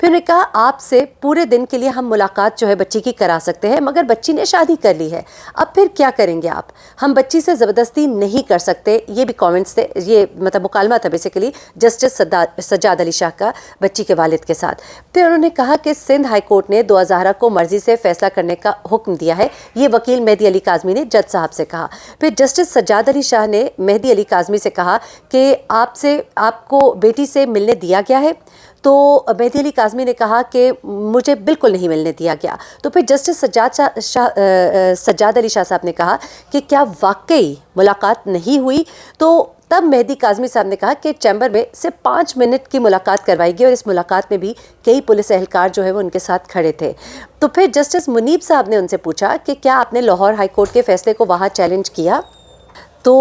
پھر انہوں نے کہا آپ سے پورے دن کے لیے ہم ملاقات جو ہے بچی کی کرا سکتے ہیں، مگر بچی نے شادی کر لی ہے، اب پھر کیا کریں گے آپ؟ ہم بچی سے زبردستی نہیں کر سکتے. یہ بھی کامنٹس تھے، یہ مطلب مکالمہ تھا بیسیکلی جسٹس سجاد علی شاہ کا بچی کے والد کے ساتھ. پھر انہوں نے کہا کہ سندھ ہائی کورٹ نے 2 ہزارہ کو مرضی سے فیصلہ کرنے کا حکم دیا ہے، یہ وکیل مہدی علی کاظمی نے جج صاحب سے کہا. پھر جسٹس سجاد علی شاہ نے مہدی علی کاظمی سے کہا کہ آپ کو بیٹی سے ملنے دیا گیا ہے؟ تو مہدی علی کاظمی نے کہا کہ مجھے بالکل نہیں ملنے دیا گیا. تو پھر جسٹس سجاد علی شاہ صاحب نے کہا کہ کیا واقعی ملاقات نہیں ہوئی؟ تو تب مہدی کاظمی صاحب نے کہا کہ چیمبر میں صرف 5 منٹ کی ملاقات کروائی گئی اور اس ملاقات میں بھی کئی پولیس اہلکار جو ہے وہ ان کے ساتھ کھڑے تھے. تو پھر جسٹس منیب صاحب نے ان سے پوچھا کہ کیا آپ نے لاہور ہائی کورٹ کے فیصلے کو وہاں چیلنج کیا؟ تو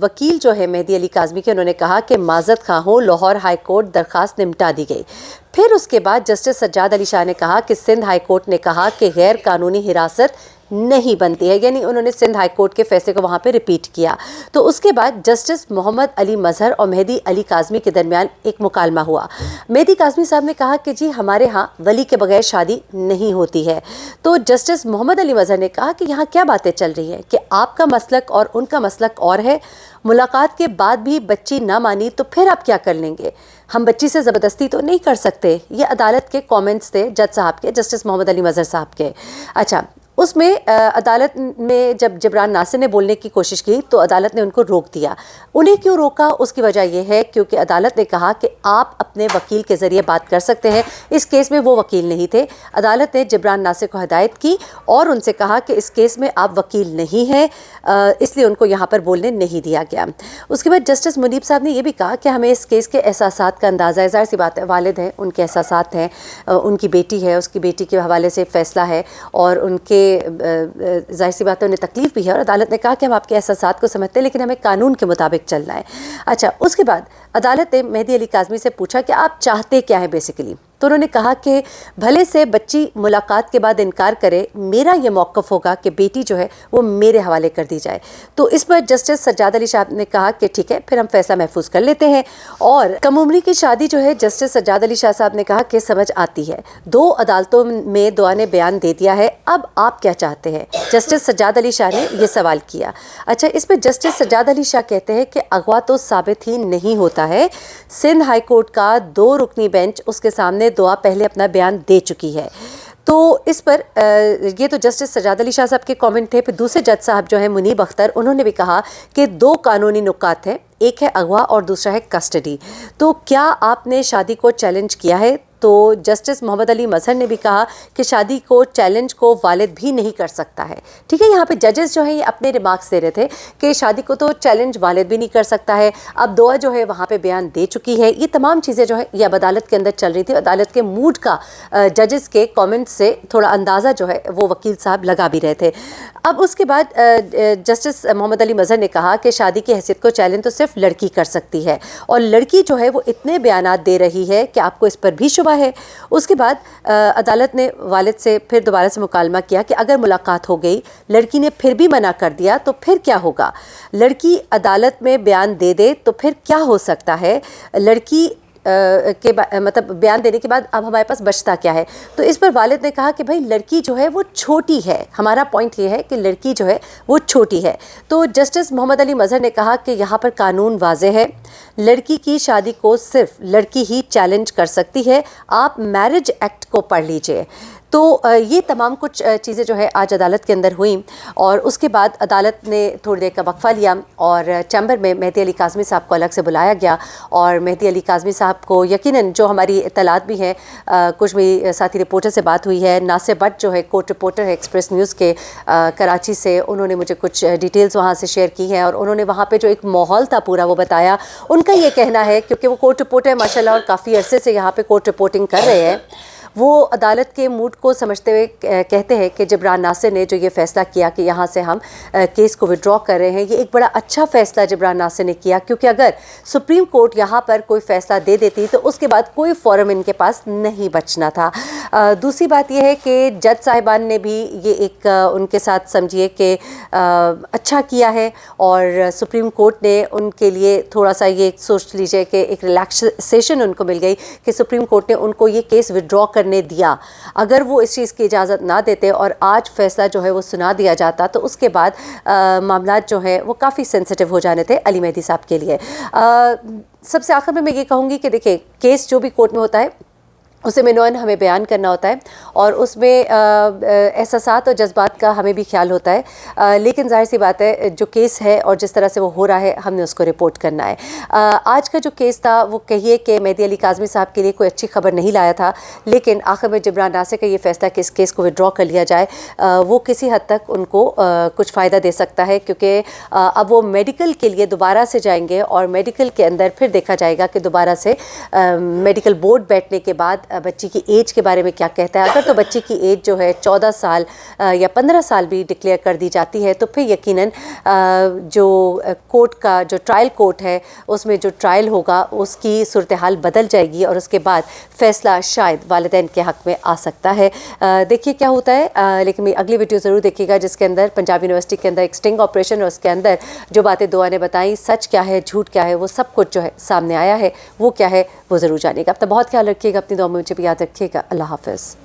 وکیل جو ہے مہدی علی کاظمی کے، انہوں نے کہا کہ معذرت خواہ ہوں، لاہور ہائی کورٹ درخواست نمٹا دی گئی. پھر اس کے بعد جسٹس سجاد علی شاہ نے کہا کہ سندھ ہائی کورٹ نے کہا کہ غیر قانونی حراست نہیں بنتی ہے، یعنی انہوں نے سندھ ہائی کورٹ کے فیصلے کو وہاں پہ ریپیٹ کیا. تو اس کے بعد جسٹس محمد علی مظہر اور مہدی علی کاظمی کے درمیان ایک مکالمہ ہوا. مہدی کاظمی صاحب نے کہا کہ جی ہمارے ہاں ولی کے بغیر شادی نہیں ہوتی ہے. تو جسٹس محمد علی مظہر نے کہا کہ یہاں کیا باتیں چل رہی ہیں کہ آپ کا مسلک اور ان کا مسلک اور ہے، ملاقات کے بعد بھی بچی نہ مانی تو پھر آپ کیا کر لیں گے؟ ہم بچی سے زبردستی تو نہیں کر سکتے. یہ عدالت کے کامنٹس تھے جج صاحب کے، جسٹس محمد علی مظہر صاحب کے. اچھا، اس میں عدالت میں جب جبران ناصر نے بولنے کی کوشش کی تو عدالت نے ان کو روک دیا. انہیں کیوں روکا؟ اس کی وجہ یہ ہے کیونکہ عدالت نے کہا کہ آپ اپنے وکیل کے ذریعے بات کر سکتے ہیں. اس کیس میں وہ وکیل نہیں تھے. عدالت نے جبران ناصر کو ہدایت کی اور ان سے کہا کہ اس کیس میں آپ وکیل نہیں ہیں، اس لیے ان کو یہاں پر بولنے نہیں دیا گیا. اس کے بعد جسٹس منیب صاحب نے یہ بھی کہا کہ ہمیں اس کیس کے احساسات کا اندازہ ہے. ظاہر سی بات ہے، والد ہیں، ان کے احساسات ہیں، ان کی بیٹی ہے، اس کی بیٹی کے حوالے سے فیصلہ ہے اور ان کے ظاہر سی بات ہے انہیں تکلیف بھی ہے، اور عدالت نے کہا کہ ہم آپ کے احساسات کو سمجھتے ہیں لیکن ہمیں قانون کے مطابق چلنا ہے. اچھا، اس کے بعد عدالت نے مہدی علی کاظمی سے پوچھا کہ آپ چاہتے کیا ہیں بیسیکلی؟ تو انہوں نے کہا کہ بھلے سے بچی ملاقات کے بعد انکار کرے، میرا یہ موقف ہوگا کہ بیٹی جو ہے وہ میرے حوالے کر دی جائے. تو اس پر جسٹس سجاد علی شاہ نے کہا کہ ٹھیک ہے، پھر ہم فیصلہ محفوظ کر لیتے ہیں. اور کم عمری کی شادی جو ہے، جسٹس سجاد علی شاہ صاحب نے کہا کہ سمجھ آتی ہے، 2 عدالتوں میں دعا نے بیان دے دیا ہے، اب آپ کیا چاہتے ہیں؟ جسٹس سجاد علی شاہ نے یہ سوال کیا. اچھا، اس پہ جسٹس سجاد علی شاہ کہتے ہیں کہ اغوا تو ثابت ہی نہیں ہوتا ہے. سندھ ہائی کورٹ کا 2 رکنی بینچ اس کے سامنے دعا پہلے اپنا بیان دے چکی ہے. تو اس پر یہ تو جسٹس سجاد علی شاہ صاحب کے کامنٹ تھے. پھر دوسرے جج صاحب جو ہیں منیب اختر، انہوں نے بھی کہا کہ 2 قانونی نکات ہیں، ایک ہے اغوا اور دوسرا ہے کسٹڈی. تو کیا آپ نے شادی کو چیلنج کیا ہے؟ تو جسٹس محمد علی مظہر نے بھی کہا کہ شادی کو چیلنج کو والد بھی نہیں کر سکتا ہے. ٹھیک ہے، یہاں پہ ججز جو ہیں یہ اپنے ریمارکس دے رہے تھے کہ شادی کو تو چیلنج والد بھی نہیں کر سکتا ہے. اب دعا جو ہے وہاں پہ بیان دے چکی ہے. یہ تمام چیزیں جو ہے یہ اب عدالت کے اندر چل رہی تھی. عدالت کے موڈ کا ججز کے کامنٹ سے تھوڑا اندازہ جو ہے وہ وکیل صاحب لگا بھی رہے تھے. اب اس کے بعد جسٹس محمد علی مظہر نے کہا کہ شادی کی حیثیت کو چیلنج تو صرف لڑکی کر سکتی ہے، اور لڑکی جو ہے وہ اتنے بیانات دے رہی ہے کہ آپ کو اس پر بھی شبہ ہے. اس کے بعد عدالت نے والد سے پھر دوبارہ سے مکالمہ کیا کہ اگر ملاقات ہو گئی، لڑکی نے پھر بھی منع کر دیا تو پھر کیا ہوگا؟ لڑکی عدالت میں بیان دے دے تو پھر کیا ہو سکتا ہے؟ لڑکی کے مطلب بیان دینے کے بعد اب ہمارے پاس بچتا کیا ہے؟ تو اس پر والد نے کہا کہ بھائی لڑکی جو ہے وہ چھوٹی ہے، ہمارا پوائنٹ یہ ہے کہ لڑکی جو ہے وہ چھوٹی ہے. تو جسٹس محمد علی مظہر نے کہا کہ یہاں پر قانون واضح ہے، لڑکی کی شادی کو صرف لڑکی ہی چیلنج کر سکتی ہے. آپ میرج ایکٹ کو پڑھ لیجئے. تو یہ تمام کچھ چیزیں جو ہے آج عدالت کے اندر ہوئیں، اور اس کے بعد عدالت نے تھوڑی دیر کا وقفہ لیا اور چیمبر میں مہدی علی کاظمی صاحب کو الگ سے بلایا گیا. اور مہدی علی کاظمی صاحب کو یقیناً جو ہماری اطلاعات بھی ہیں، کچھ بھی ساتھی رپورٹر سے بات ہوئی ہے. ناصر بٹ جو ہے کورٹ رپورٹر ہے ایکسپریس نیوز کے کراچی سے، انہوں نے مجھے کچھ ڈیٹیلز وہاں سے شیئر کی ہیں، اور انہوں نے وہاں پہ جو ایک ماحول تھا پورا وہ بتایا. ان کا یہ کہنا ہے، کیونکہ وہ کورٹ رپورٹر ہے ماشاء اللہ اور کافی عرصے سے یہاں پہ کورٹ رپورٹنگ کر رہے ہیں، وہ عدالت کے موڈ کو سمجھتے ہوئے کہتے ہیں کہ جبران ناصر نے جو یہ فیصلہ کیا کہ یہاں سے ہم کیس کو وڈرا کر رہے ہیں، یہ ایک بڑا اچھا فیصلہ جبران ناصر نے کیا، کیونکہ اگر سپریم کورٹ یہاں پر کوئی فیصلہ دے دیتی تو اس کے بعد کوئی فورم ان کے پاس نہیں بچنا تھا۔ دوسری بات یہ ہے کہ جج صاحبان نے بھی یہ ایک ان کے ساتھ سمجھیے کہ اچھا کیا ہے، اور سپریم کورٹ نے ان کے لیے تھوڑا سا یہ سوچ لیجئے کہ ایک ریلیکسیشن ان کو مل گئی کہ سپریم کورٹ نے ان کو یہ کیس وڈرا کرنے دیا۔ اگر وہ اس چیز کی اجازت نہ دیتے اور آج فیصلہ جو ہے وہ سنا دیا جاتا تو اس کے بعد معاملات جو ہیں وہ کافی سینسٹیو ہو جانے تھے علی مہدی صاحب کے لیے۔ سب سے آخر میں یہ کہوں گی کہ دیکھیں، کیس جو بھی کورٹ میں ہوتا ہے اسے مینوئن ہمیں بیان کرنا ہوتا ہے، اور اس میں احساسات اور جذبات کا ہمیں بھی خیال ہوتا ہے، لیکن ظاہر سی بات ہے جو کیس ہے اور جس طرح سے وہ ہو رہا ہے ہم نے اس کو رپورٹ کرنا ہے۔ آج کا جو کیس تھا وہ کہیے کہ مہدی علی کاظمی صاحب کے لیے کوئی اچھی خبر نہیں لایا تھا، لیکن آخر میں جبران ناصر کا یہ فیصلہ کہ اس کیس کو وڈرا کر لیا جائے وہ کسی حد تک ان کو کچھ فائدہ دے سکتا ہے، کیونکہ اب وہ میڈیکل کے لیے دوبارہ سے جائیں گے، اور میڈیکل کے اندر پھر دیکھا جائے گا کہ دوبارہ سے میڈیکل بورڈ بیٹھنے کے بعد بچی کی ایج کے بارے میں کیا کہتا ہے۔ اگر تو بچی کی ایج جو ہے 14 سال یا 15 سال بھی ڈکلیئر کر دی جاتی ہے تو پھر یقیناً جو کورٹ کا جو ٹرائل کورٹ ہے اس میں جو ٹرائل ہوگا اس کی صورتحال بدل جائے گی، اور اس کے بعد فیصلہ شاید والدین کے حق میں آ سکتا ہے۔ دیکھیے کیا ہوتا ہے، لیکن میں اگلی ویڈیو ضرور دیکھیے گا جس کے اندر پنجاب یونیورسٹی کے اندر ایک سٹنگ آپریشن، اور اس کے اندر جو باتیں دعا نے بتائیں، سچ کیا ہے جھوٹ کیا ہے، وہ سب کچھ جو ہے سامنے آیا ہے، وہ کیا ہے وہ ضرور جانیے گا۔ اپنا بہت خیال رکھیے گا، اپنی دعاؤں میں مجھے بھی یاد رکھیے گا۔ اللہ حافظ۔